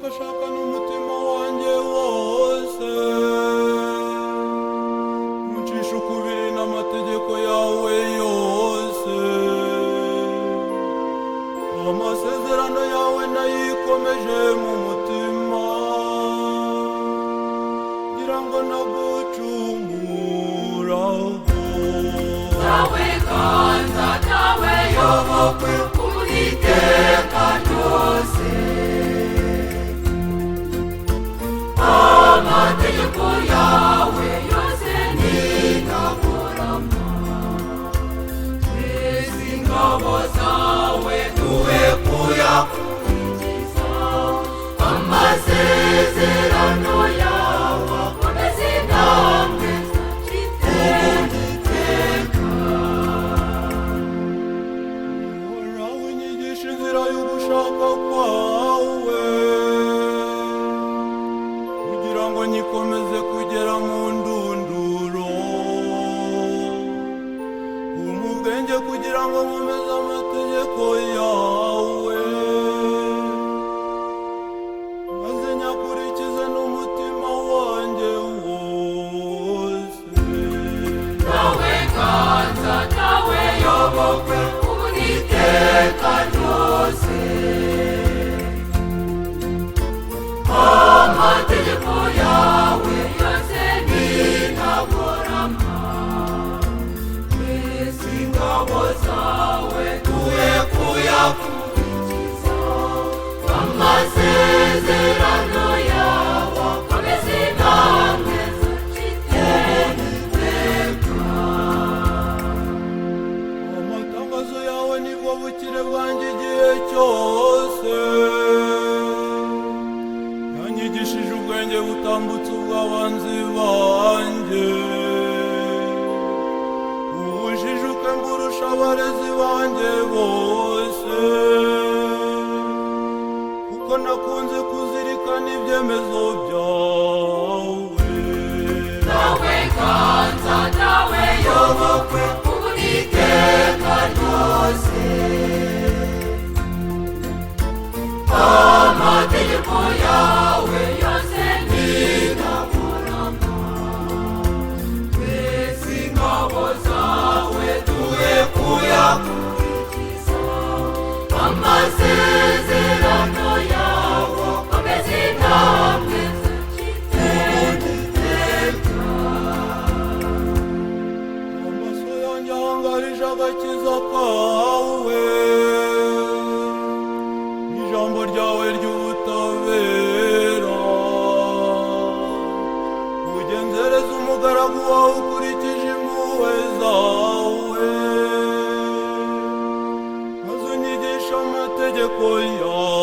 nshakashaka n'umutima wanjye wose, ncisha ukubiri n'amategeko yawe yose. Amasezerano yawe nayikomeje mu mutima, ngira ngo nagucumuraho. Dawe ganza, dawe yobokwe uwiteka ryose. Amategeko yawe yose nintaburama, twese ingabo zawe duhe kuyakurikiza. Amasezerano yawe akomeze intambwe z'iteka. Uhoraho unyigisha inzira y'ugushaka kwawe, kugira ngo nyikomeze kugera mu ndunduro. Umpa ubwenge kugira ngo nkomeze amategeko yawe, maze nyakurikize n'umutima wanjye wose. Dawe ganza, dawe yobokwe uwiteka ryose. Amategeko yawe yose nintaburama, twese ingabo zawe duhe kuyakurikiza. Amasezerano yawe akomeze intambwe z'iteka. Amatangazo yawe nibwo bukire bwanjye igihe cyose, yanyigishije ubwenge butambutse ubw'abanzi banjye. Ubujijuke mburusha abarezi banjye bose, kuko nakunze kuzirikana ibyemezo byawe. Dawe ganza, dawe yobokwe uwiteka ryose. Amategeko yawe yose nintaburama, twese ingabo zawe duhe kuyakurikiza. Amasezerano yawe akomeze intambwe z'iteka. Amaso yanjye ahangarije agakiza kawe, ijambo ryawe ry'ubutabera. Ugenzereze umugaragu wawe ukurikije impuhwe zawe, maze unyigishe amategeko yawe.